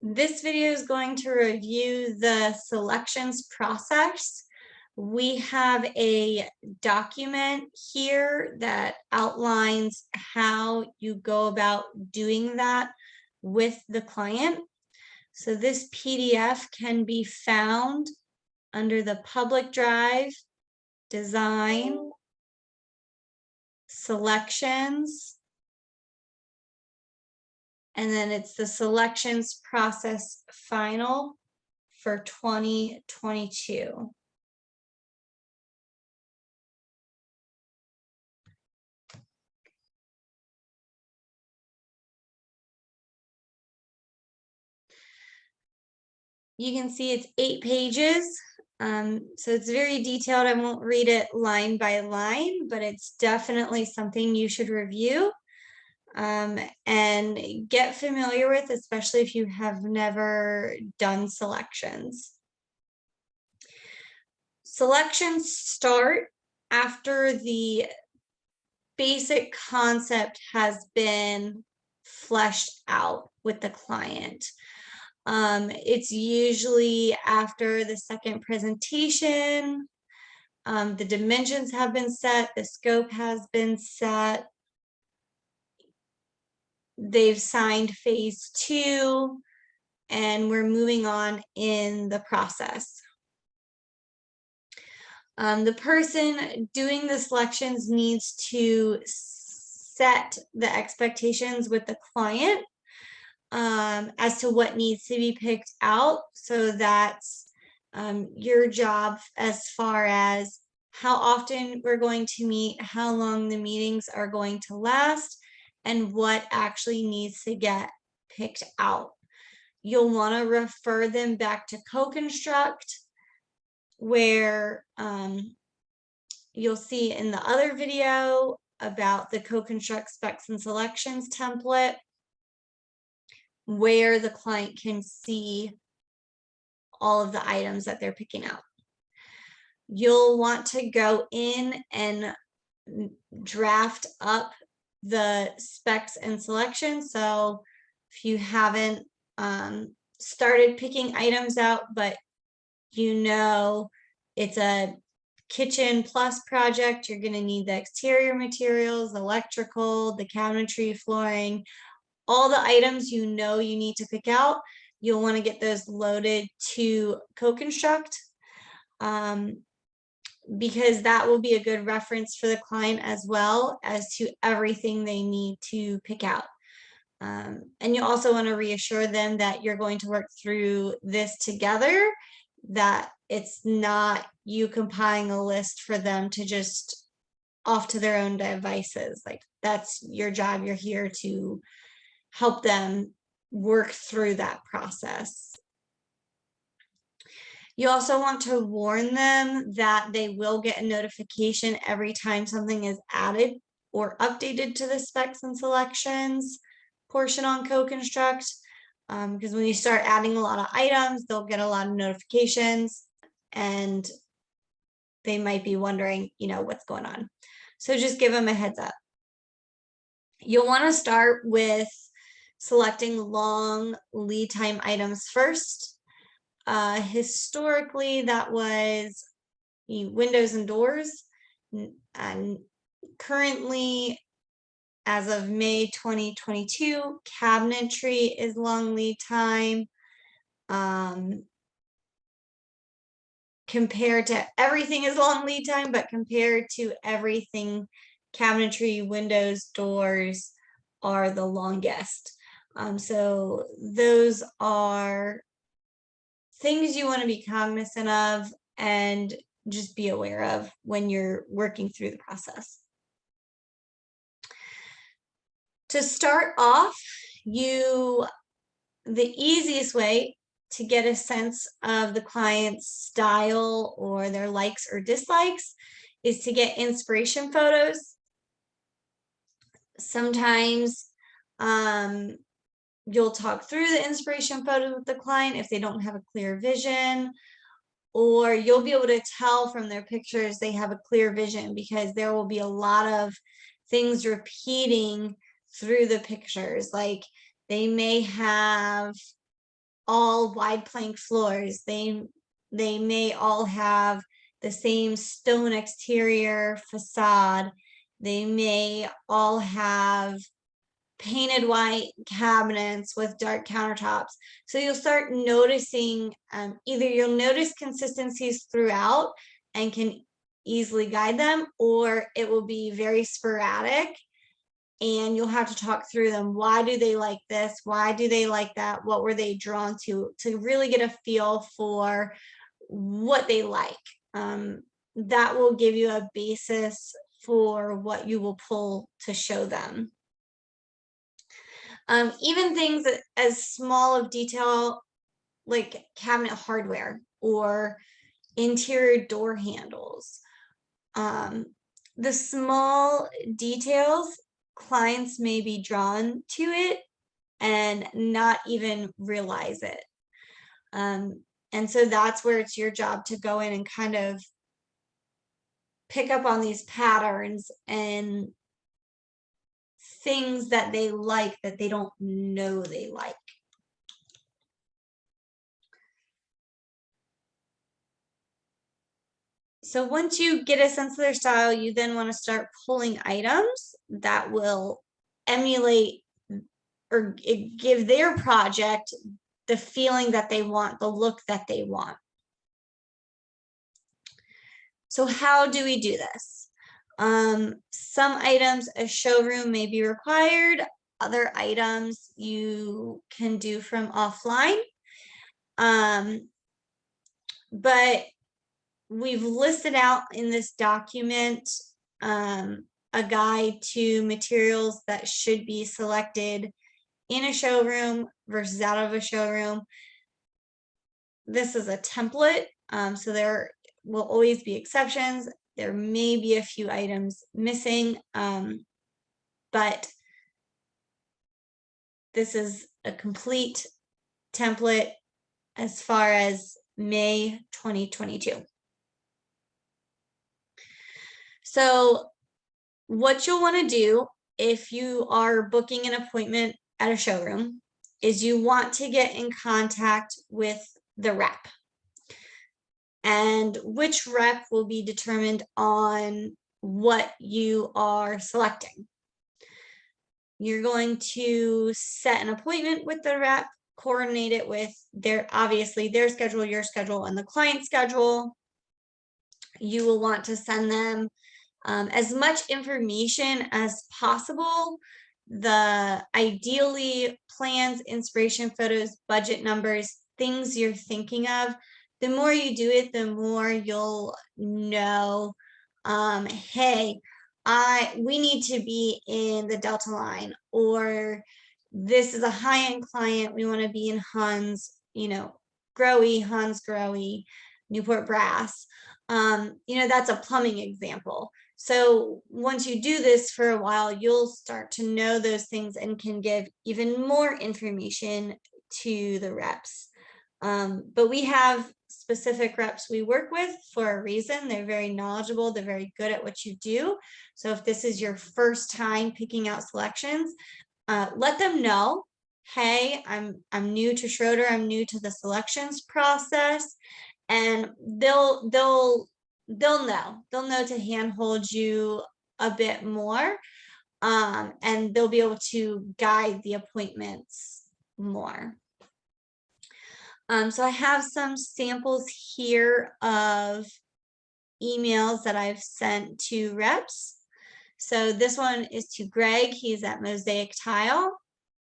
This video is going to review the selections process. We have a document here that outlines how you go about doing that with the client. So this PDF can be found under the public drive, design, selections, and then it's the selections process final for 2022. You can see it's 8 pages. So it's very detailed. I won't read it line by line, but it's definitely something you should review and get familiar with, especially if you have never done selections. Selections start after the basic concept has been fleshed out with the client. It's usually after the second presentation, the dimensions have been set, the scope has been set, they've signed phase 2, and we're moving on in the process. The person doing the selections needs to set the expectations with the client as to what needs to be picked out. So that's your job as far as how often we're going to meet, how long the meetings are going to last, and what actually needs to get picked out. You'll want to refer them back to CoConstruct, where you'll see in the other video about the CoConstruct specs and selections template, where the client can see all of the items that they're picking out. You'll want to go in and draft up the specs and selections. So if you haven't started picking items out, but you know it's a kitchen plus project, you're going to need the exterior materials, electrical, the cabinetry, flooring, all the items you know you need to pick out. You'll want to get those loaded to CoConstruct because that will be a good reference for the client as well as to everything they need to pick out. And you also want to reassure them that you're going to work through this together, that it's not you compiling a list for them to just off to their own devices. Like, that's your job. You're here to help them work through that process. You also want to warn them that they will get a notification every time something is added or updated to the specs and selections portion on CoConstruct, because when you start adding a lot of items, they'll get a lot of notifications and they might be wondering, what's going on. So just give them a heads up. You'll want to start with selecting long lead time items first. Historically, that was windows and doors, and currently, as of May 2022, cabinetry is long lead time. Compared to everything is long lead time, but compared to everything, cabinetry, windows, doors are the longest. So those are things you want to be cognizant of and just be aware of when you're working through the process. To start off, the easiest way to get a sense of the client's style or their likes or dislikes is to get inspiration photos. Sometimes you'll talk through the inspiration photos with the client if they don't have a clear vision, or you'll be able to tell from their pictures they have a clear vision because there will be a lot of things repeating through the pictures. Like they may have all wide plank floors. They may all have the same stone exterior facade. They may all have painted white cabinets with dark countertops. So you'll start noticing, either you'll notice consistencies throughout and can easily guide them, or it will be very sporadic and you'll have to talk through them. Why do they like this? Why do they like that? What were they drawn to really get a feel for what they like. That will give you a basis for what you will pull to show them. Even things as small of detail like cabinet hardware or interior door handles. The small details, clients may be drawn to it and not even realize it. And so that's where it's your job to go in and kind of pick up on these patterns and things that they like that they don't know they like. So once you get a sense of their style, you then want to start pulling items that will emulate or give their project the feeling that they want, the look that they want. So how do we do this? Some items a showroom may be required. Other items you can do from offline. But we've listed out in this document a guide to materials that should be selected in a showroom versus out of a showroom. This is a template, so there will always be exceptions. There may be a few items missing, but this is a complete template as far as May 2022. So what you'll want to do if you are booking an appointment at a showroom is you want to get in contact with the rep. And which rep will be determined on what you are selecting. You're going to set an appointment with the rep, coordinate it with obviously their schedule, your schedule, and the client's schedule. You will want to send them as much information as possible. Ideally plans, inspiration photos, budget numbers, things you're thinking of. The more you do it, the more you'll know, hey, we need to be in the Delta line, or this is a high-end client. We want to be in Hun's, Grohe, Hun's Grohe, Newport Brass. That's a plumbing example. So once you do this for a while, you'll start to know those things and can give even more information to the reps. But we have specific reps we work with for a reason. They're very knowledgeable. They're very good at what you do. So if this is your first time picking out selections, let them know, hey, I'm new to Schroeder. I'm new to the selections process, and they'll know to handhold you a bit more, and they'll be able to guide the appointments more. So I have some samples here of emails that I've sent to reps. So this one is to Greg. He's at Mosaic Tile.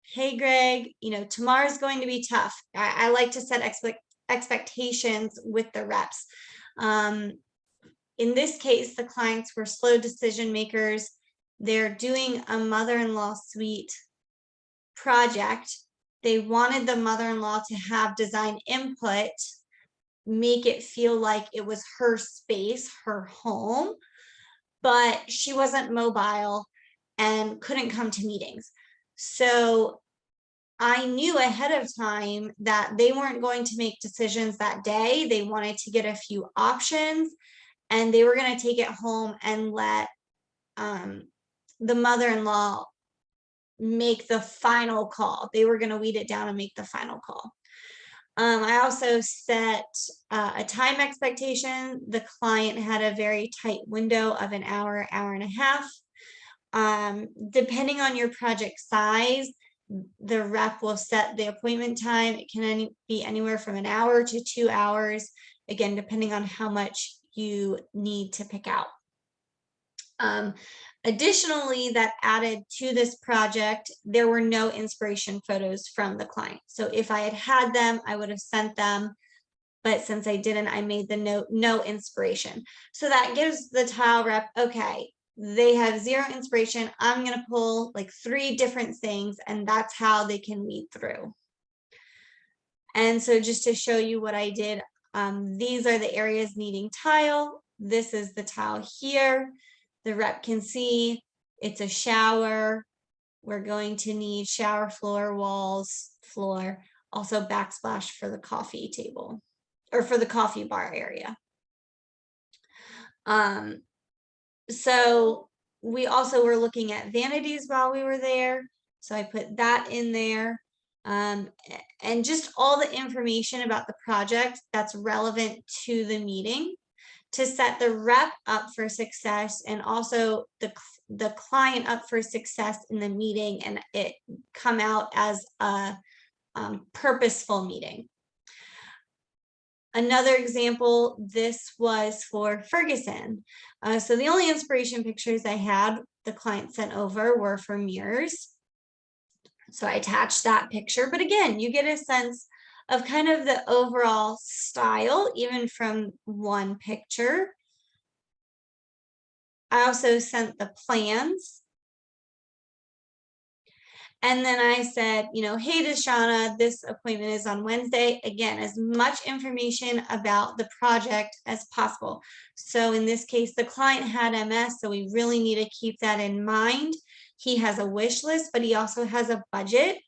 Hey, Greg, tomorrow's going to be tough. I like to set expectations with the reps. In this case, the clients were slow decision makers. They're doing a mother-in-law suite project. They wanted the mother-in-law to have design input, make it feel like it was her space, her home, but she wasn't mobile and couldn't come to meetings. So I knew ahead of time that they weren't going to make decisions that day. They wanted to get a few options, and they were going to take it home and let the mother-in-law make the final call. They were going to weed it down and make the final call. I also set a time expectation. The client had a very tight window of an hour, hour and a half. Depending on your project size, the rep will set the appointment time. It can be anywhere from an hour to 2 hours, again, depending on how much you need to pick out. Additionally, that added to this project, there were no inspiration photos from the client. So if I had had them, I would have sent them. But since I didn't, I made the note, no inspiration. So that gives the tile rep, okay, they have 0 inspiration. I'm going to pull like 3 different things, and that's how they can weed through. And so just to show you what I did, these are the areas needing tile. This is the tile here. The rep can see it's a shower. We're going to need shower floor, walls, floor, also backsplash for the coffee table or for the coffee bar area. So we also were looking at vanities while we were there. So I put that in there. And just all the information about the project that's relevant to the meeting to set the rep up for success, and also the client up for success in the meeting, and it come out as a purposeful meeting. Another example, this was for Ferguson. So the only inspiration pictures I had the client sent over were for mirrors. So I attached that picture, but again, you get a sense of kind of the overall style, even from one picture. I also sent the plans. And then I said, you know, hey, Deshauna, this appointment is on Wednesday. Again, as much information about the project as possible. So in this case, the client had MS, so we really need to keep that in mind. He has a wish list, but he also has a budget.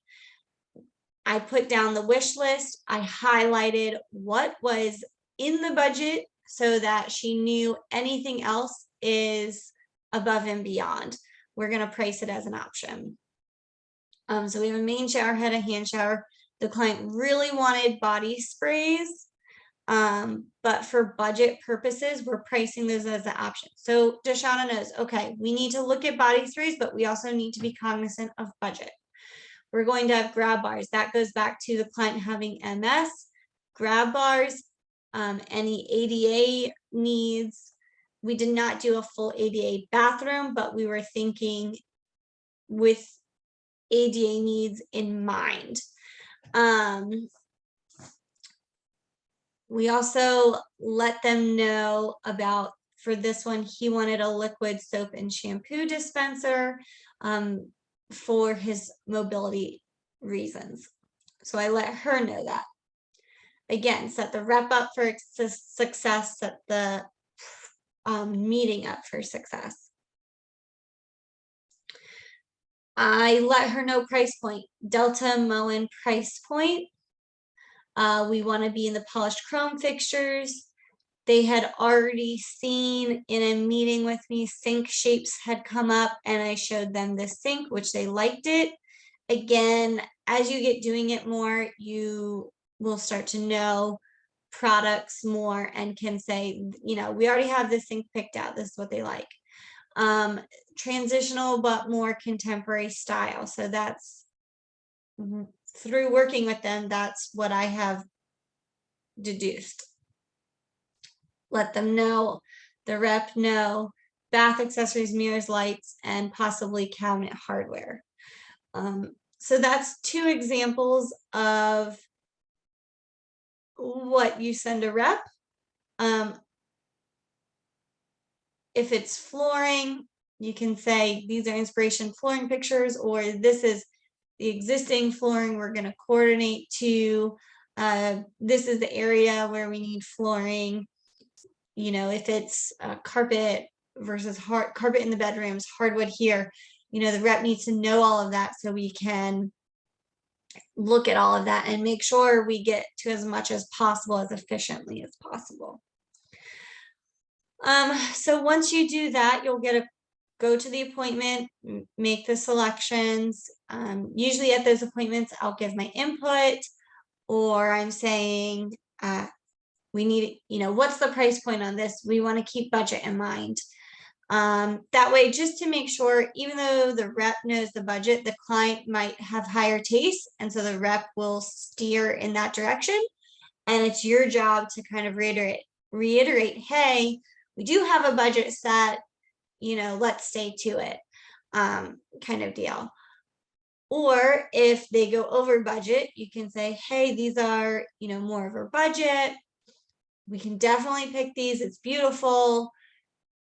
I put down the wish list. I highlighted what was in the budget so that she knew anything else is above and beyond. We're going to price it as an option. So we have a main shower head, a hand shower. The client really wanted body sprays, but for budget purposes, we're pricing those as an option. So Deshauna knows, okay, we need to look at body sprays, but we also need to be cognizant of budget. We're going to have grab bars. That goes back to the client having MS, grab bars, any ADA needs. We did not do a full ADA bathroom, but we were thinking with ADA needs in mind. We also let them know about, for this one, he wanted a liquid soap and shampoo dispenser for his mobility reasons. So I let her know that. Again, set the rep up for success, set the meeting up for success. I let her know price point, Delta Moen price point. We want to be in the polished chrome fixtures. They had already seen in a meeting with me, sink shapes had come up, and I showed them the sink, which they liked it. Again, as you get doing it more, you will start to know products more and can say, you know, we already have this sink picked out. This is what they like. Transitional, but more contemporary style. So that's through working with them, that's what I have deduced. Let them know, the rep know, bath accessories, mirrors, lights, and possibly cabinet hardware. So that's 2 examples of what you send a rep. If it's flooring, you can say these are inspiration flooring pictures, or this is the existing flooring we're going to coordinate to. This is the area where we need flooring. You know, if it's carpet versus hard carpet in the bedrooms, hardwood here, you know, the rep needs to know all of that so we can look at all of that and make sure we get to as much as possible, as efficiently as possible. So once you do that, you'll get a go to the appointment, make the selections. Usually at those appointments, I'll give my input, or I'm saying, we need, what's the price point on this? We want to keep budget in mind. That way, just to make sure, even though the rep knows the budget, the client might have higher taste. And so the rep will steer in that direction. And it's your job to kind of reiterate, hey, we do have a budget set, let's stay to it, kind of deal. Or if they go over budget, you can say, hey, these are, more of our budget. We can definitely pick these. It's beautiful.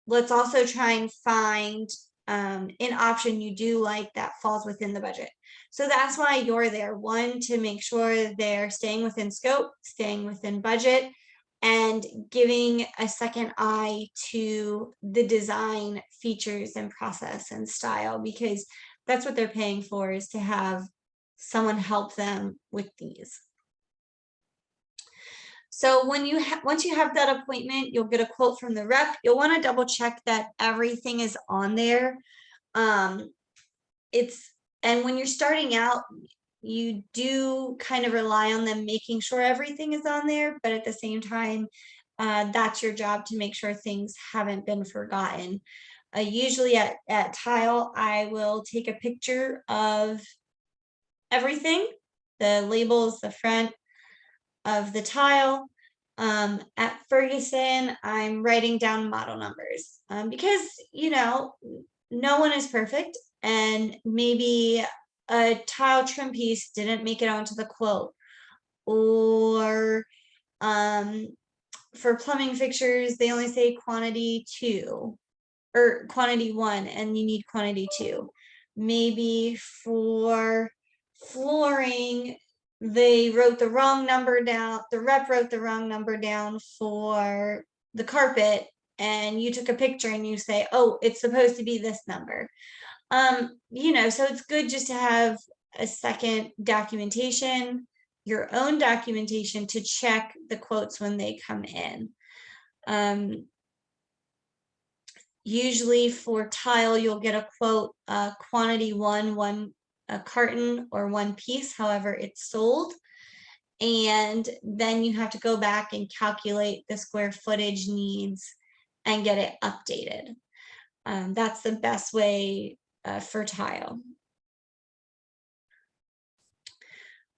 Let's also try and find an option you do like that falls within the budget. So that's why you're there. One, to make sure they're staying within scope, staying within budget, and giving a second eye to the design features and process and style, because that's what they're paying for, is to have someone help them with these. So when once you have that appointment, you'll get a quote from the rep. You'll want to double check that everything is on there. And when you're starting out, you do kind of rely on them making sure everything is on there, but at the same time, that's your job to make sure things haven't been forgotten. Usually at Tile, I will take a picture of everything, the labels, the front of the tile. At Ferguson, I'm writing down model numbers because, no one is perfect, and maybe a tile trim piece didn't make it onto the quote, or for plumbing fixtures, they only say quantity 2 or quantity 1, and you need quantity 2. Maybe for flooring, they wrote the wrong number down. The rep wrote the wrong number down for the carpet, and you took a picture and you say, oh, it's supposed to be this number. So it's good just to have a second documentation, your own documentation, to check the quotes when they come in. Usually for tile, you'll get a quote, quantity 1, a carton or 1 piece, however it's sold. And then you have to go back and calculate the square footage needs and get it updated. That's the best way for tile.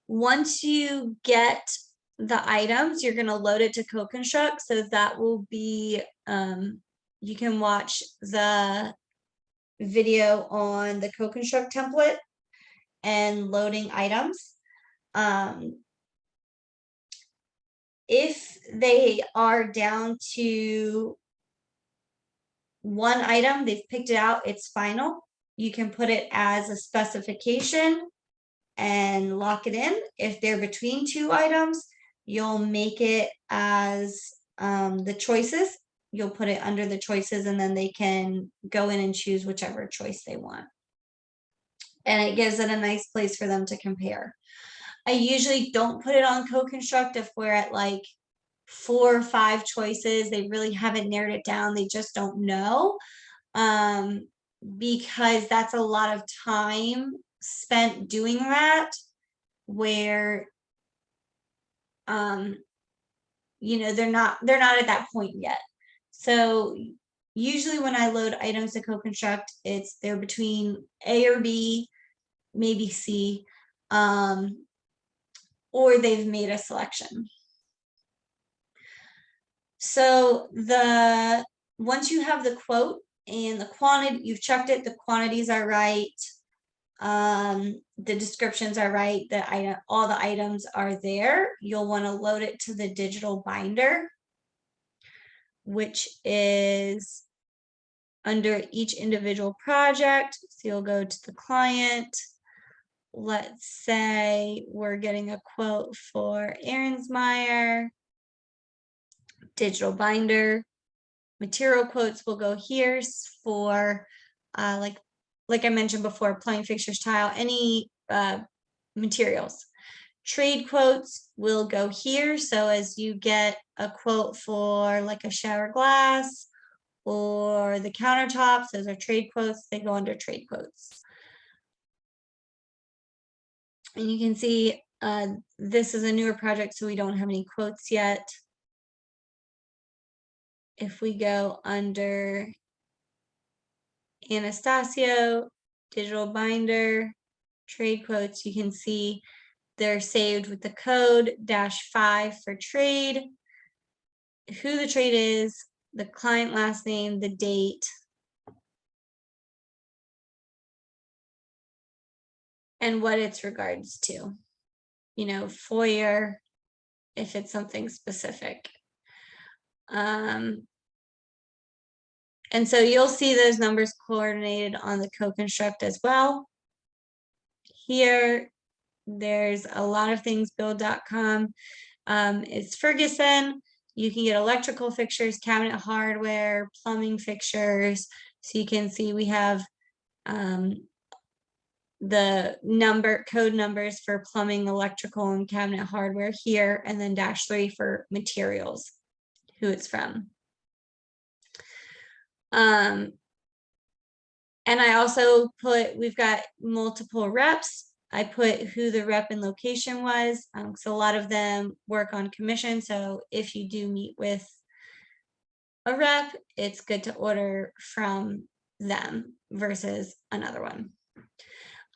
Once you get the items, you're going to load it to CoConstruct. So that will be, you can watch the video on the CoConstruct template and loading items. If they are down to 1 item, they've picked it out, it's final, you can put it as a specification and lock it in. If they're between 2 items, you'll make it as the choices. You'll put it under the choices, and then they can go in and choose whichever choice they want. And it gives it a nice place for them to compare. I usually don't put it on CoConstruct if we're at like 4 or 5 choices. They really haven't narrowed it down. They just don't know, because that's a lot of time spent doing that, where they're not at that point yet. So usually when I load items to CoConstruct, they're between A or B, maybe C, or they've made a selection. So once you have the quote and the quantity, you've checked it, the quantities are right, the descriptions are right, all the items are there, you'll want to load it to the digital binder, which is under each individual project. So you'll go to the client. Let's say we're getting a quote for Aaronsmeyer. Digital binder. Material quotes will go here for like I mentioned before, plumbing fixtures, tile, any materials. Trade quotes will go here. So as you get a quote for like a shower glass or the countertops, those are trade quotes, they go under trade quotes. And you can see this is a newer project, so we don't have any quotes yet. If we go under Anastasio, digital binder, trade quotes, you can see they're saved with the code -5 for trade, who the trade is, the client last name, the date, and what it's regards to. You know, FOIA, if it's something specific. And so you'll see those numbers coordinated on the CoConstruct as well. Here, there's a lot of things, build.com. It's Ferguson. You can get electrical fixtures, cabinet hardware, plumbing fixtures. So you can see we have the code numbers for plumbing, electrical, and cabinet hardware here, and then -3 for materials, who it's from. And I also put, we've got multiple reps. I put who the rep and location was. So a lot of them work on commission. So if you do meet with a rep, it's good to order from them versus another one.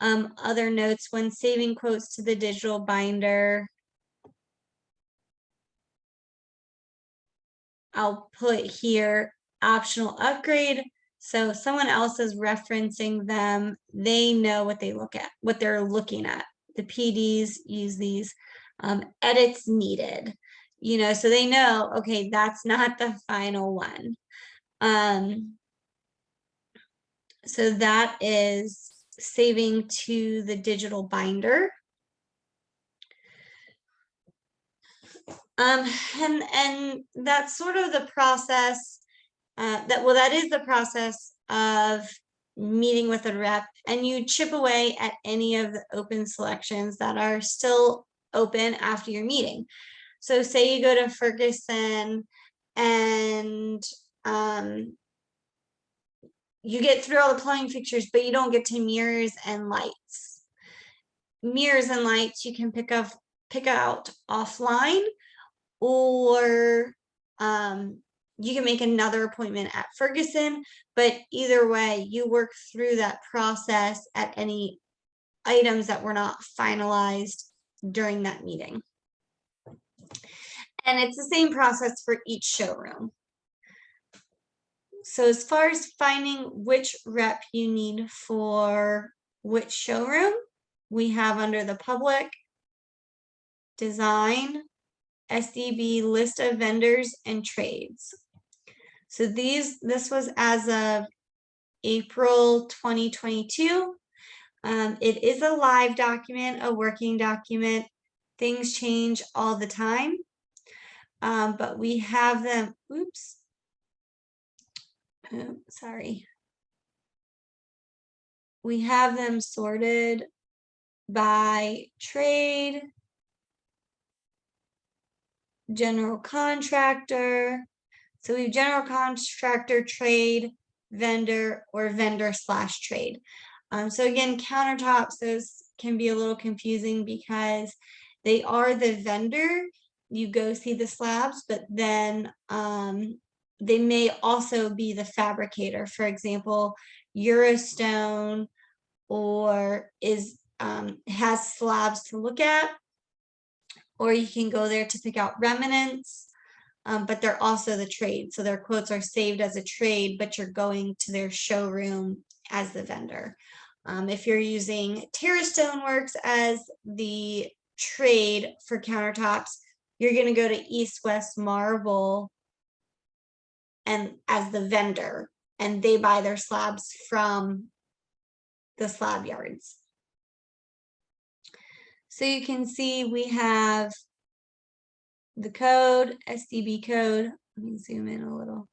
Other notes, when saving quotes to the digital binder, I'll put here optional upgrade. So someone else is referencing them. They know what they look at, what they're looking at. The PDs use these edits needed, you know, so they know, okay, that's not the final one. So that is saving to the digital binder. And that's sort of the process that is the process of meeting with a rep, and you chip away at any of the open selections that are still open after your meeting. So say you go to Ferguson and you get through all the plumbing fixtures, but you don't get to mirrors and lights. Mirrors and lights you can pick out offline, or you can make another appointment at Ferguson, but either way, you work through that process at any items that were not finalized during that meeting. And it's the same process for each showroom. So as far as finding which rep you need for which showroom, we have under the public, design, SDB, list of vendors and trades. So this was as of April 2022. It is a live document, a working document. Things change all the time. But we have them, oops. Sorry. We have them sorted by trade, general contractor. So we have general contractor, trade, vendor, or vendor/trade. So again, countertops, those can be a little confusing because they are the vendor. You go see the slabs, but then they may also be the fabricator. For example, Eurostone or has slabs to look at, or you can go there to pick out remnants. But they're also the trade. So their quotes are saved as a trade, but you're going to their showroom as the vendor. If you're using Terra Stoneworks as the trade for countertops, you're going to go to East West Marble and as the vendor, and they buy their slabs from the slab yards. So you can see we have the code, SDB code. Let me zoom in a little.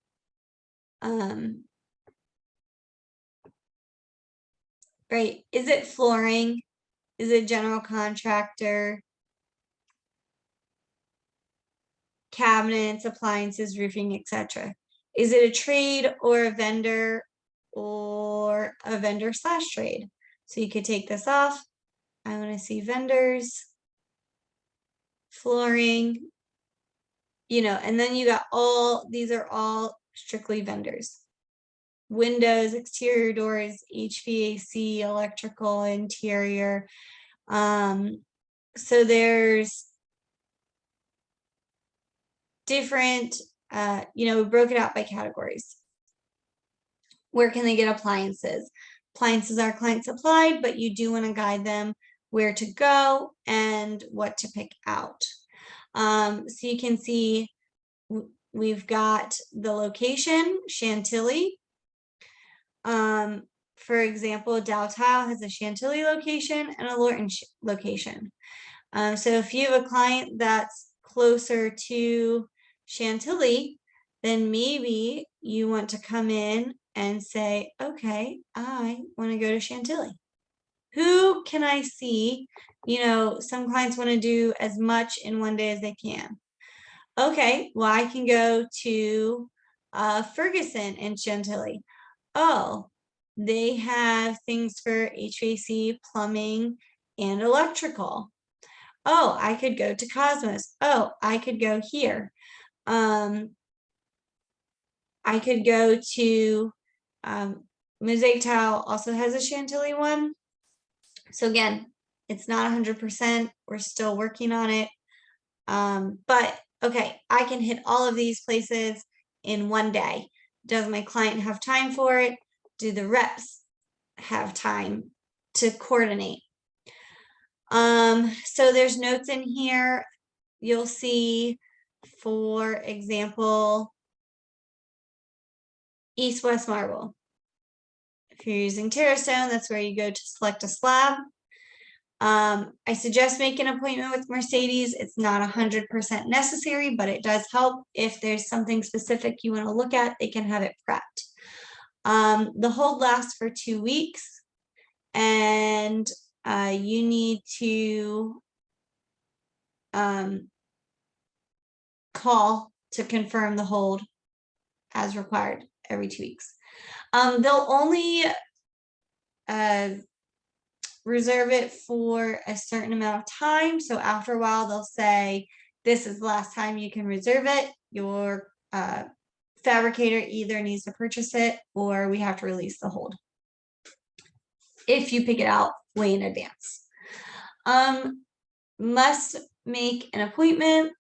Right, is it flooring? Is it general contractor? Cabinets, appliances, roofing, etc. Is it a trade or a vendor or a vendor/trade? So you could take this off. I want to see vendors, flooring, and then you got these are all strictly vendors. Windows, exterior doors, HVAC, electrical, interior. So there's different, we broke it out by categories. Where can they get appliances? Appliances are client supplied, but you do want to guide them where to go and what to pick out. So you can see we've got the location, Chantilly. For example, Dow Tile has a Chantilly location and a Lorton location. So if you have a client that's closer to Chantilly, then maybe you want to come in and say, okay, I want to go to Chantilly. Who can I see? Some clients want to do as much in one day as they can. Okay, well, I can go to Ferguson and Chantilly. Oh, they have things for HVAC, plumbing, and electrical. Oh, I could go to Cosmos. Oh, I could go here. I could go to Mosaic Tile also has a Chantilly one. So again, it's not 100%. We're still working on it. But okay, I can hit all of these places in one day. Does my client have time for it? Do the reps have time to coordinate? So there's notes in here. You'll see, for example, East-West Marble. If you're using Terrastone, that's where you go to select a slab. I suggest making an appointment with Mercedes. It's not 100% necessary, but it does help. If there's something specific you want to look at, they can have it prepped. The hold lasts for 2 weeks, and you need to call to confirm the hold as required every 2 weeks. They'll only reserve it for a certain amount of time. So after a while, they'll say, this is the last time you can reserve it. Your fabricator either needs to purchase it or we have to release the hold if you pick it out way in advance. Must make an appointment.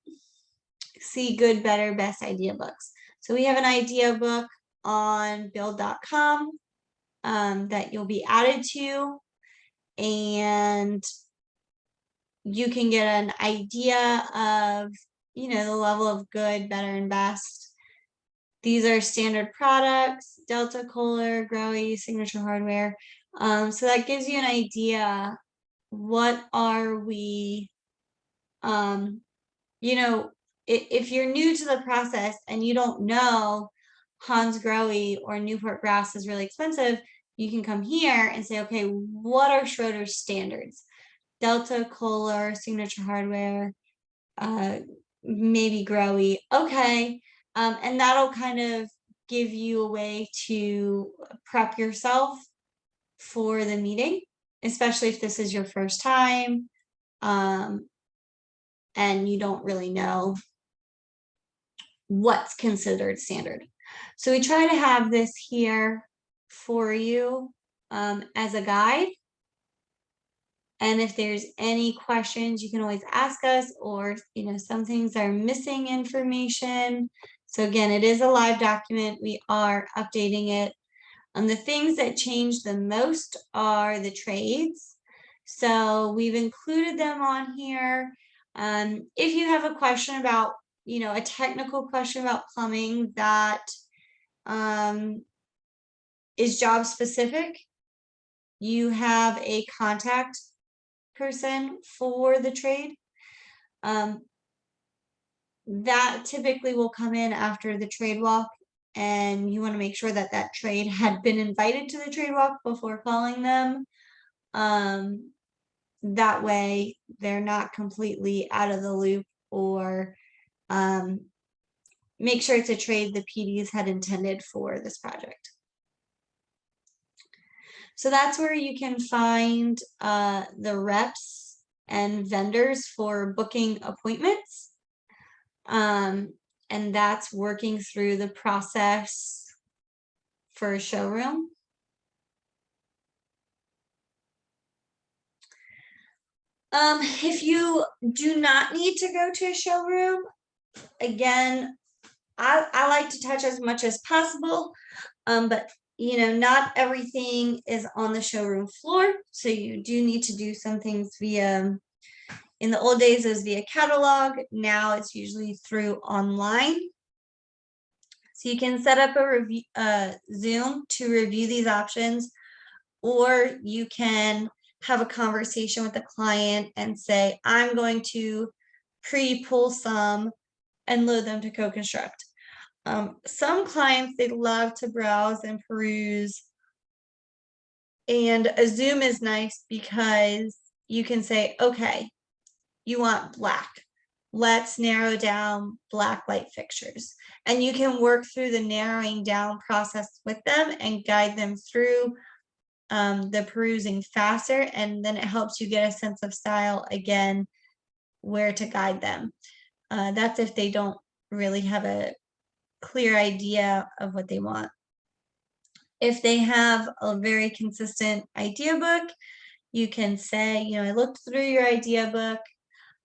See good, better, best idea books. So we have an idea book on build.com that you'll be added to, and you can get an idea of, the level of good, better, and best. These are standard products: Delta, Kohler, Grohe, Signature Hardware. So that gives you an idea. What are we, if you're new to the process and you don't know Hans Grohe or Newport Brass is really expensive, you can come here and say, okay, what are Schroeder's standards? Delta, Kohler, Signature Hardware, maybe Grohe. Okay. And that'll kind of give you a way to prep yourself for the meeting, especially if this is your first time and you don't really know what's considered standard. So we try to have this here for you as a guide. And if there's any questions, you can always ask us, or, some things are missing information. So again, it is a live document. We are updating it. The things that change the most are the trades. So we've included them on here. If you have a question about, a technical question about plumbing that is job specific, you have a contact person for the trade. That typically will come in after the trade walk, and you want to make sure that that trade had been invited to the trade walk before calling them. That way they're not completely out of the loop, or make sure it's a trade the PDs had intended for this project. So that's where you can find the reps and vendors for booking appointments. And that's working through the process for a showroom. If you do not need to go to a showroom, again, I like to touch as much as possible, but you know, not everything is on the showroom floor. So you do need to do some things via, in the old days, it was via catalog. Now it's usually through online. So you can set up a review, Zoom to review these options, or you can have a conversation with the client and say, I'm going to pre-pull some and load them to CoConstruct. Some clients, they love to browse and peruse, and a Zoom is nice because you can say, okay, you want black. Let's narrow down black light fixtures. And you can work through the narrowing down process with them and guide them through the perusing faster. And then it helps you get a sense of style, again, where to guide them. That's if they don't really have a clear idea of what they want. If they have a very consistent idea book, you can say, you know, I looked through your idea book.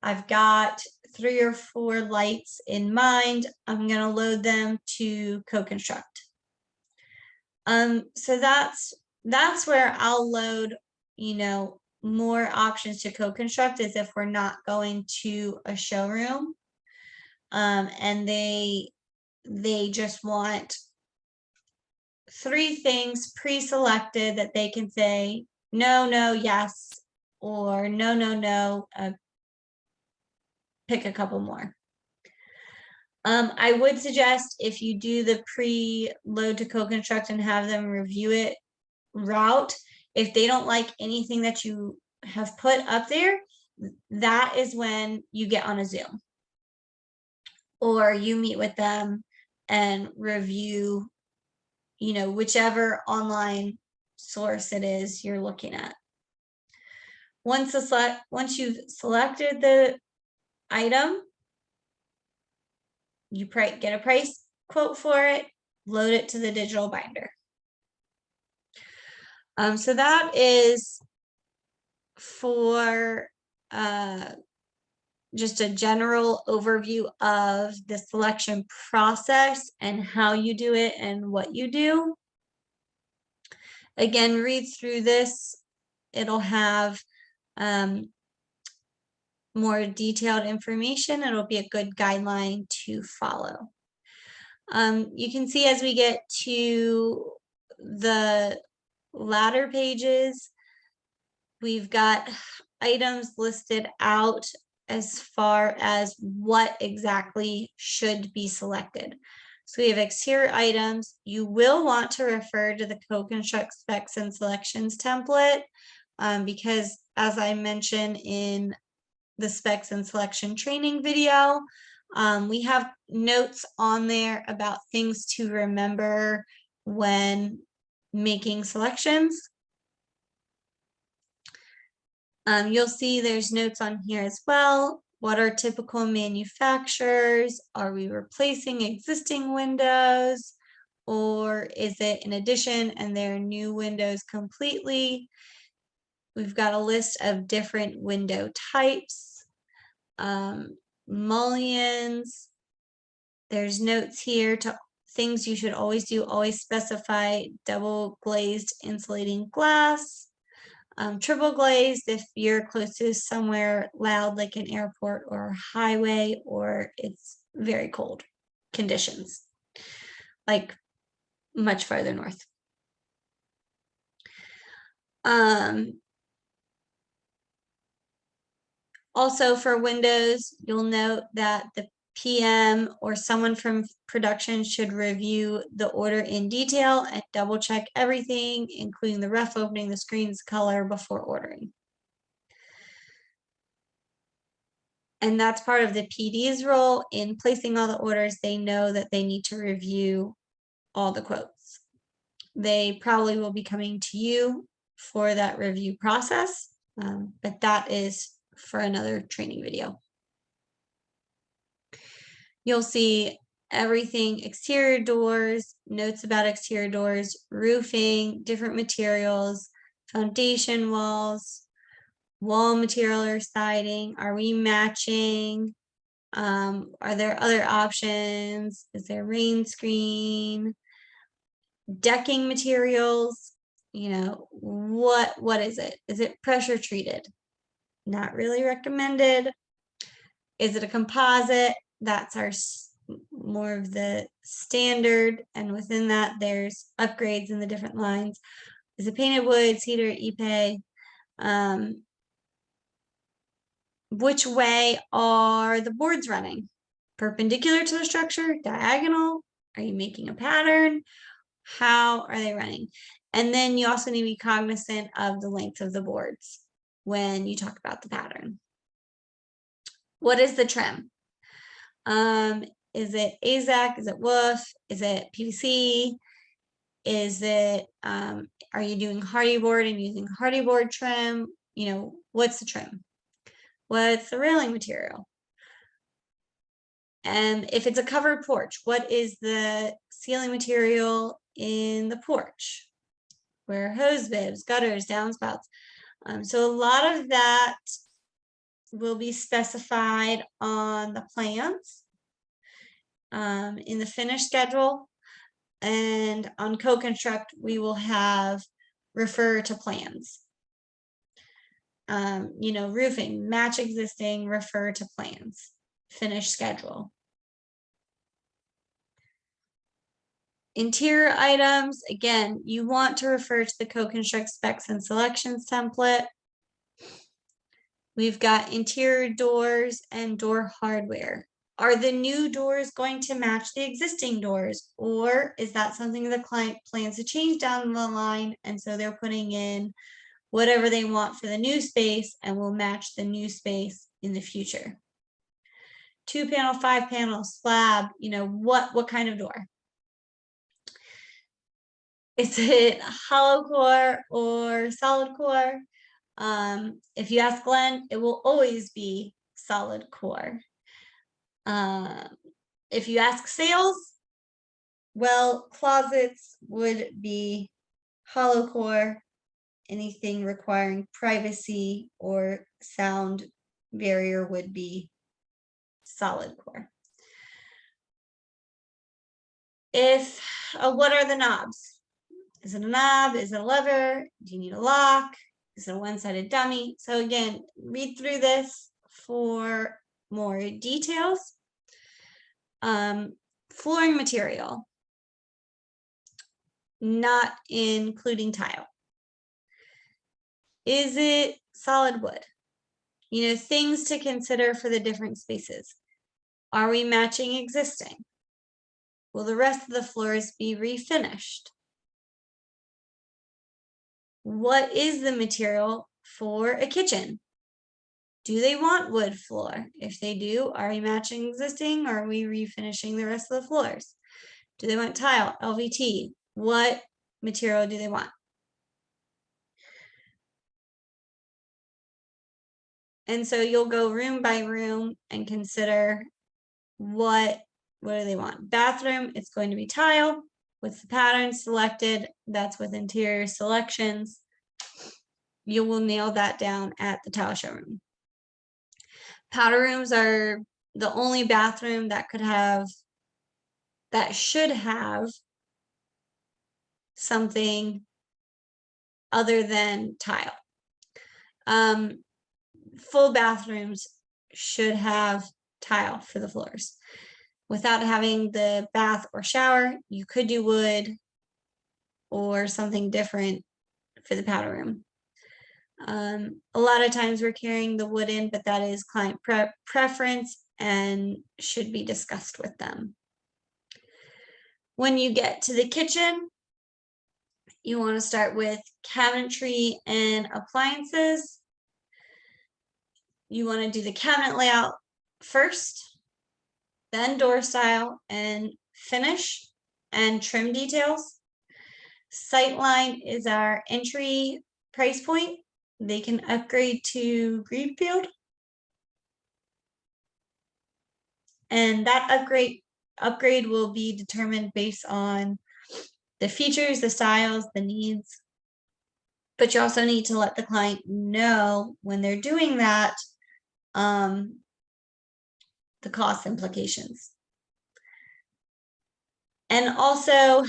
I've got 3 or 4 lights in mind. I'm going to load them to CoConstruct. So that's where I'll load, you know, more options to CoConstruct, is if we're not going to a showroom, and they just want 3 things pre-selected that they can say no, no, yes, or no, no, no, pick a couple more. I would suggest, if you do the pre-load to CoConstruct and have them review it route, if they don't like anything that you have put up there, that is when you get on a Zoom, or you meet with them and review, you know, whichever online source it is you're looking at. Once you've selected the item, you get a price quote for it, load it to the digital binder. So that is for just a general overview of the selection process and how you do it and what you do. Again, read through this. It'll have more detailed information. It'll be a good guideline to follow. You can see as we get to the latter pages, we've got items listed out as far as what exactly should be selected. So we have exterior items. You will want to refer to the CoConstruct specs and selections template, because as I mentioned in the specs and selection training video, we have notes on there about things to remember when making selections. You'll see there's notes on here as well. What are typical manufacturers? Are we replacing existing windows? Or is it in addition and they're new windows completely? We've got a list of different window types. Mullions. There's notes here to things you should always do. Always specify double glazed insulating glass. Triple glazed if you're close to somewhere loud like an airport or highway, or it's very cold conditions, like much farther north. Also for windows, you'll note that the PM or someone from production should review the order in detail and double check everything, including the rough opening, the screens, color, before ordering. And that's part of the PD's role in placing all the orders. They know that they need to review all the quotes. They probably will be coming to you for that review process, but that is for another training video. You'll see everything: exterior doors, notes about exterior doors, roofing, different materials, foundation walls, wall material or siding. Are we matching? Are there other options? Is there rain screen? Decking materials? You know, what is it? Is it pressure treated? Not really recommended. Is it a composite? That's our more of the standard, and within that there's upgrades in the different lines. Is it painted wood, cedar, Ipe? Which way are the boards running? Perpendicular to the structure, diagonal? Are you making a pattern? How are they running? And then you also need to be cognizant of the length of the boards when you talk about the pattern. What is the trim? Is it AZEK? Is it WOOF? Is it PVC? Is it, are you doing hardy board and using hardy board trim? You know, what's the trim? What's the railing material? And if it's a covered porch, what is the ceiling material in the porch? Where hose bibs, gutters, downspouts. So a lot of that will be specified on the plans, in the finish schedule, and on Co-Construct we will have refer to plans. You know, roofing, match existing, refer to plans, finish schedule. Interior items, again, you want to refer to the Co-Construct specs and selections template. We've got interior doors and door hardware. Are the new doors going to match the existing doors, or is that something the client plans to change down the line, and so they're putting in whatever they want for the new space and will match the new space in the future? 2-panel, 5-panel, slab, you know, what kind of door? Is it hollow core or solid core? If you ask Glenn, it will always be solid core. If you ask sales, well, closets would be hollow core. Anything requiring privacy or sound barrier would be solid core. What are the knobs? Is it a knob? Is it a lever? Do you need a lock? Is it a one-sided dummy? So again, read through this for more details. Flooring material, not including tile. Is it solid wood? You know, things to consider for the different spaces. Are we matching existing? Will the rest of the floors be refinished? What is the material for a kitchen? Do they want wood floor? If they do, are we matching existing, or are we refinishing the rest of the floors? Do they want tile, LVT? What material do they want? And so you'll go room by room and consider what do they want. Bathroom, it's going to be tile. What's the pattern selected? That's with interior selections. You will nail that down at the tile showroom. Powder rooms are the only bathroom that should have something other than tile. Full bathrooms should have tile for the floors. Without having the bath or shower, you could do wood or something different for the powder room. A lot of times we're carrying the wood in, but that is client preference and should be discussed with them. When you get to the kitchen, you want to start with cabinetry and appliances. You want to do the cabinet layout first, then door style and finish and trim details. Sightline is our entry price point. They can upgrade to Greenfield. And that upgrade will be determined based on the features, the styles, the needs. But you also need to let the client know when they're doing that, the cost implications. And also,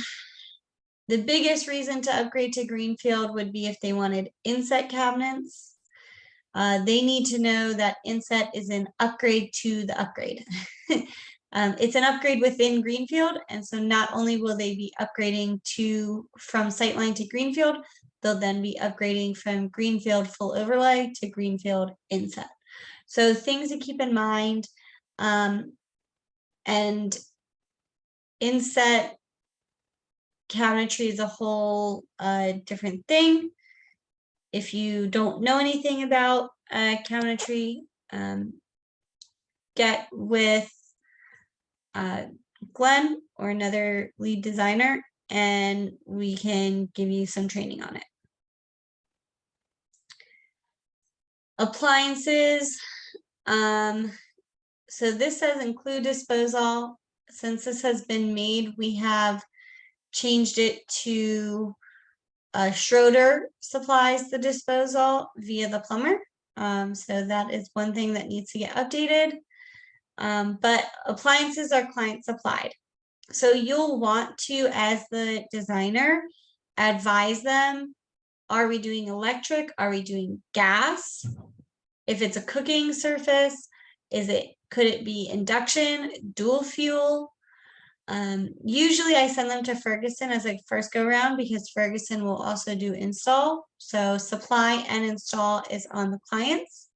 the biggest reason to upgrade to Greenfield would be if they wanted inset cabinets. They need to know that inset is an upgrade to the upgrade. It's an upgrade within Greenfield, and so not only will they be upgrading from Sightline to Greenfield, they'll then be upgrading from Greenfield full overlay to Greenfield inset. So things to keep in mind, and inset cabinetry is a whole different thing. If you don't know anything about cabinetry, get with Glenn or another lead designer, and we can give you some training on it. Appliances. So this says include disposal. Since this has been made, we have changed it to Schroeder supplies the disposal via the plumber. So that is one thing that needs to get updated. But appliances are client supplied. So you'll want to, as the designer, advise them, are we doing electric? Are we doing gas? If it's a cooking surface, could it be induction, dual fuel? Usually I send them to Ferguson as a first go round because Ferguson will also do install. So supply and install is on the clients.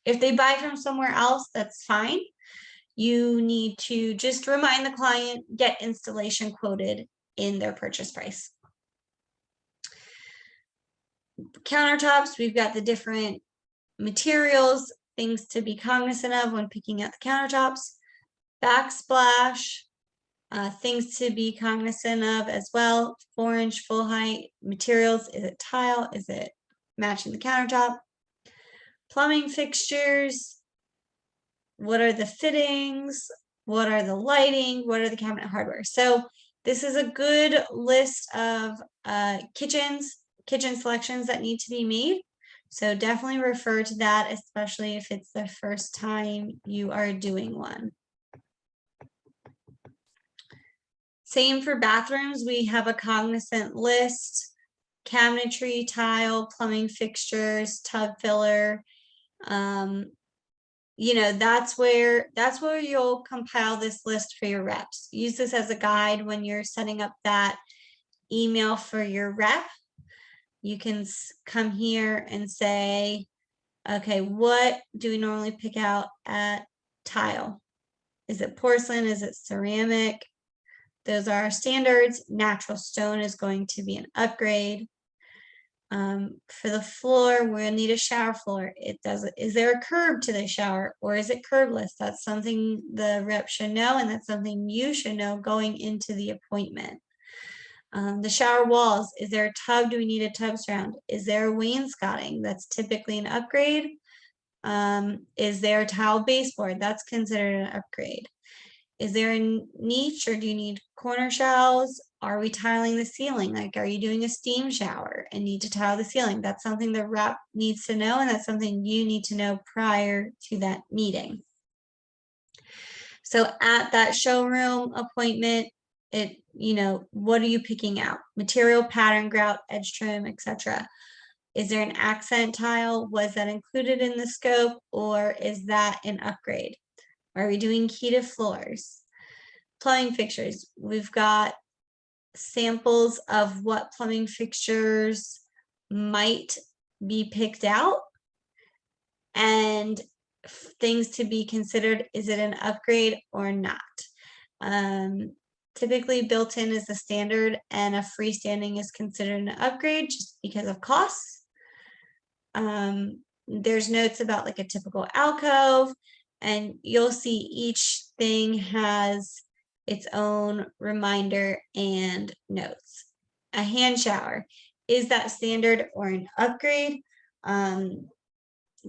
If they buy from somewhere else, that's fine. You need to just remind the client, get installation quoted in their purchase price. Countertops, we've got the different materials, things to be cognizant of when picking out the countertops. Backsplash, things to be cognizant of as well. 4-inch full height materials. Is it tile? Is it matching the countertop? Plumbing fixtures. What are the fittings? What are the lighting? What are the cabinet hardware? So this is a good list of kitchen selections that need to be made. So definitely refer to that, especially if it's the first time you are doing one. Same for bathrooms. We have a cognizant list: cabinetry, tile, plumbing fixtures, tub filler. You know, that's where you'll compile this list for your reps. Use this as a guide when you're setting up that email for your rep. You can come here and say, okay, what do we normally pick out at tile? Is it porcelain? Is it ceramic? Those are our standards. Natural stone is going to be an upgrade. For the floor, we'll need a shower floor. Is there a curb to the shower, or is it curbless? That's something the rep should know, and that's something you should know going into the appointment. The shower walls, is there a tub? Do we need a tub surround? Is there a wainscoting? That's typically an upgrade. Is there a tile baseboard? That's considered an upgrade. Is there a niche, or do you need corner showers? Are we tiling the ceiling? Like, are you doing a steam shower and need to tile the ceiling? That's something the rep needs to know, and that's something you need to know prior to that meeting. So at that showroom appointment, what are you picking out? Material, pattern, grout, edge trim, etc. Is there an accent tile? Was that included in the scope, or is that an upgrade? Are we doing heated floors? Plumbing fixtures. We've got samples of what plumbing fixtures might be picked out, and things to be considered. Is it an upgrade or not? Typically built-in is the standard, and a freestanding is considered an upgrade just because of costs. There's notes about like a typical alcove. and you'll see each thing has its own reminder and notes. A hand shower, is that standard or an upgrade?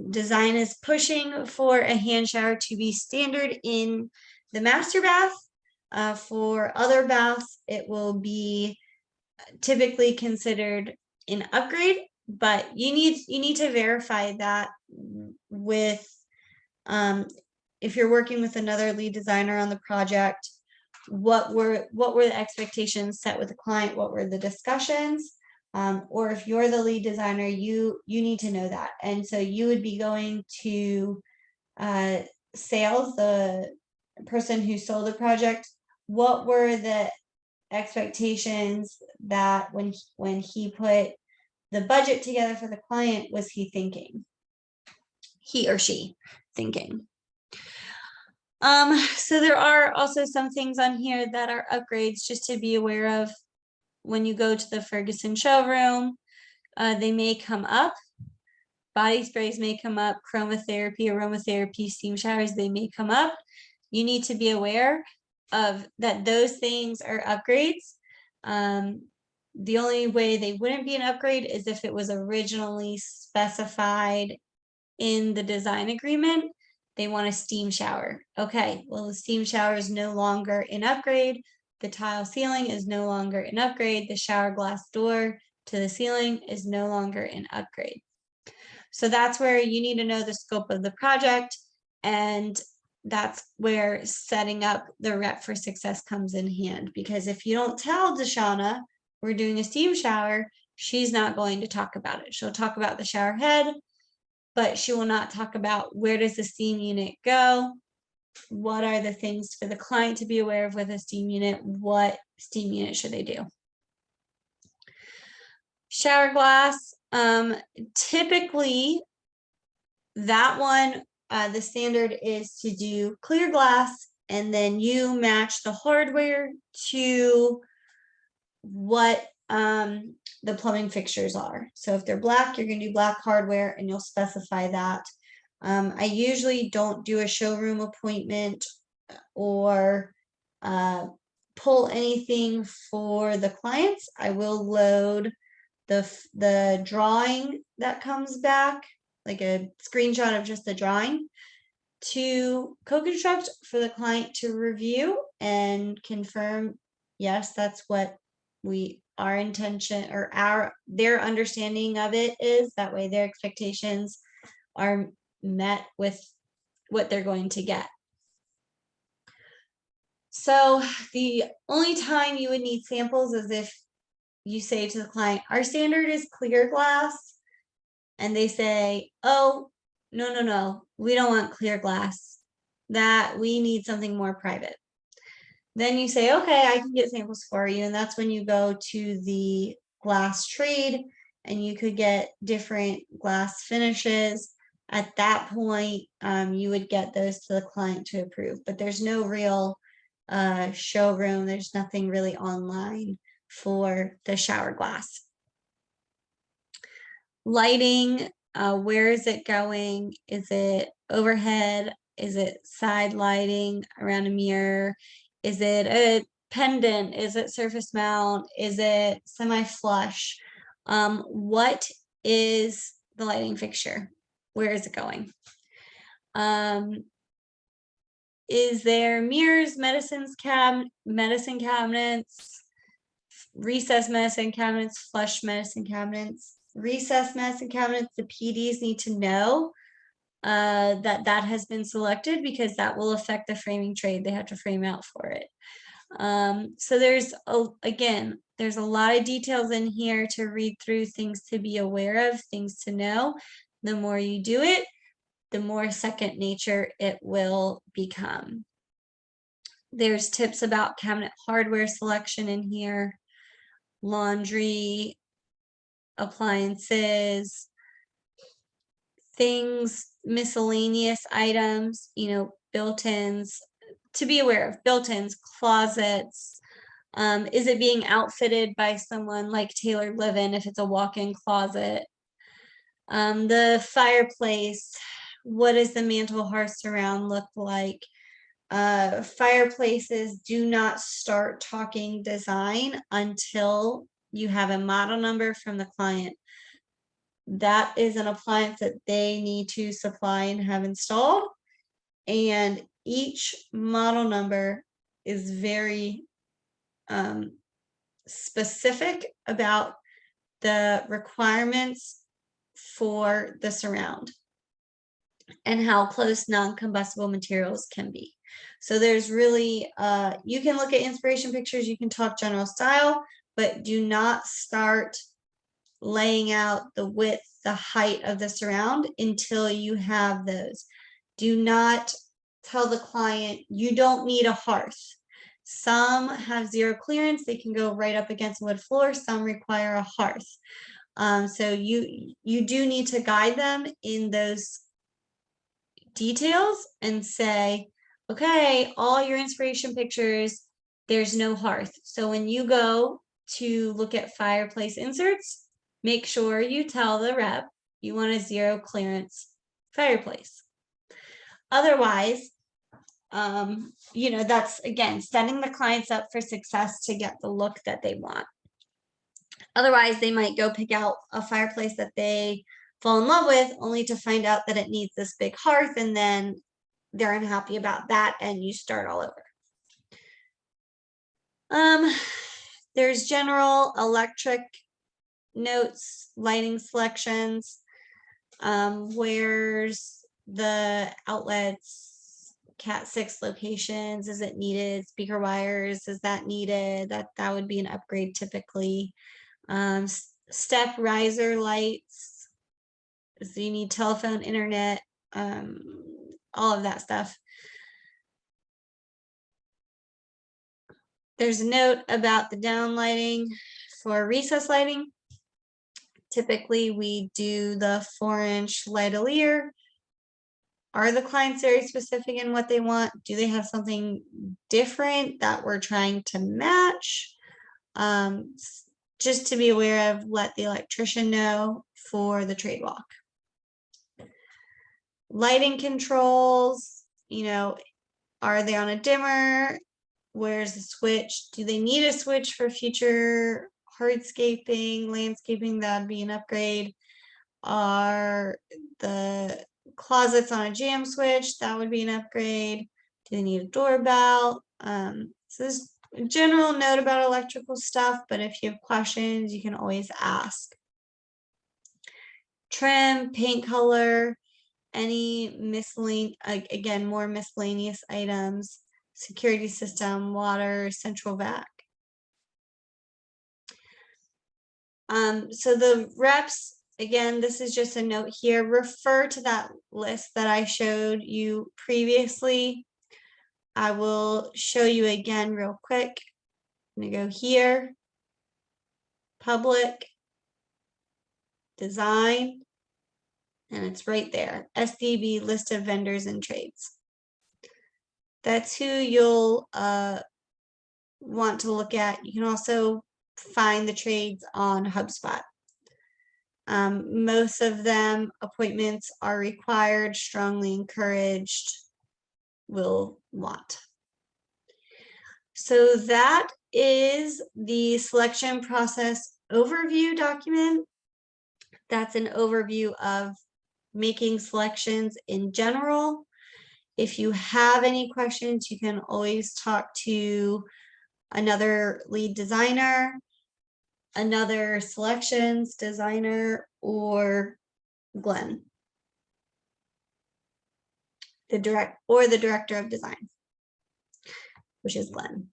Design is pushing for a hand shower to be standard in the master bath. For other baths, it will be typically considered an upgrade, but you need to verify that with if you're working with another lead designer on the project, what were the expectations set with the client, what were the discussions, or if you're the lead designer, you need to know that. And so you would be going to sales, the person who sold the project, what were the expectations that when he put the budget together for the client, was he thinking, he or she thinking. So there are also some things on here that are upgrades just to be aware of when you go to the Ferguson showroom. They may come up. Body sprays may come up, chromotherapy, aromatherapy, steam showers, they may come up. You need to be aware of that those things are upgrades. The only way they wouldn't be an upgrade is if it was originally specified in the design agreement. They want a steam shower. Okay, well, the steam shower is no longer an upgrade. The tile ceiling is no longer an upgrade. The shower glass door to the ceiling is no longer an upgrade. So that's where you need to know the scope of the project, and that's where setting up the rep for success comes in hand. Because if you don't tell Deshauna we're doing a steam shower, she's not going to talk about it. She'll talk about the shower head, but she will not talk about where does the steam unit go, what are the things for the client to be aware of with a steam unit, what steam unit should they do. Shower glass, typically that one, the standard is to do clear glass, and then you match the hardware to what the plumbing fixtures are. So if they're black, you're going to do black hardware, and you'll specify that. I usually don't do a showroom appointment or pull anything for the clients. I will load the drawing that comes back, like a screenshot of just the drawing, to CoConstruct for the client to review and confirm, yes, that's what our intention or their understanding of it is. That way their expectations are met with what they're going to get. So the only time you would need samples is if you say to the client, our standard is clear glass, and they say, oh, no, we don't want clear glass, that we need something more private. Then you say, okay, I can get samples for you. And that's when you go to the glass trade, and you could get different glass finishes. At that point, you would get those to the client to approve, but there's no real showroom. There's nothing really online for the shower glass. Lighting, where is it going? Is it overhead? Is it side lighting around a mirror? Is it a pendant? Is it surface mount? Is it semi-flush? What is the lighting fixture? Where is it going? Is there mirrors, medicine cabinets, recessed medicine cabinets, flush medicine cabinets? Recessed medicine cabinets, the PDs need to know that has been selected, because that will affect the framing trade. They have to frame out for it. So there's a lot of details in here to read through, things to be aware of, things to know. The more you do it, the more second nature it will become. There's tips about cabinet hardware selection in here, laundry, appliances, things, miscellaneous items, built-ins, to be aware of, built-ins, closets. Is it being outfitted by someone like Taylor Livin if it's a walk-in closet? The fireplace, what does the mantle hearth surround look like? Fireplaces, do not start talking design until you have a model number from the client. That is an appliance that they need to supply and have installed. And each model number is very specific about the requirements for the surround and how close non-combustible materials can be. So there's really, you can look at inspiration pictures, you can talk general style, but do not start laying out the width, the height of the surround until you have those. Do not tell the client you don't need a hearth. Some have zero clearance, they can go right up against wood floor, some require a hearth. So you do need to guide them in those details and say, okay, all your inspiration pictures, there's no hearth. So when you go to look at fireplace inserts, make sure you tell the rep you want a zero clearance fireplace. Otherwise, you know, that's again setting the clients up for success to get the look that they want. Otherwise, they might go pick out a fireplace that they fall in love with, only to find out that it needs this big hearth, and then they're unhappy about that, and you start all over. There's general electric notes, lighting selections. Where's the outlets, Cat 6 locations, is it needed? Speaker wires, is that needed? That would be an upgrade typically. Step riser lights, so you need telephone, internet, all of that stuff. There's a note about the down lighting for recess lighting. Typically we do the 4-inch Lightalir. Are the clients very specific in what they want? Do they have something different that we're trying to match? Just to be aware of, let the electrician know for the trade walk. Lighting controls, you know, are they on a dimmer? Where's the switch? Do they need a switch for future hardscaping, landscaping? That'd be an upgrade. Are the closets on a jam switch? That would be an upgrade. Do they need a doorbell? So this general note about electrical stuff, but if you have questions, you can always ask. Trim, paint color, any miscellaneous, again, more miscellaneous items, security system, water, central vac. So the reps, again, this is just a note here, refer to that list that I showed you previously. I will show you again real quick. I'm gonna go here, public, design, and it's right there, SDB, list of vendors and trades. That's who you'll want to look at. You can also find the trades on HubSpot. Most of them, appointments are required, strongly encouraged, will want. So that is the selection process overview document. That's an overview of making selections in general. If you have any questions, you can always talk to another lead designer, another selections designer, or Glenn, the director of design, which is Glenn.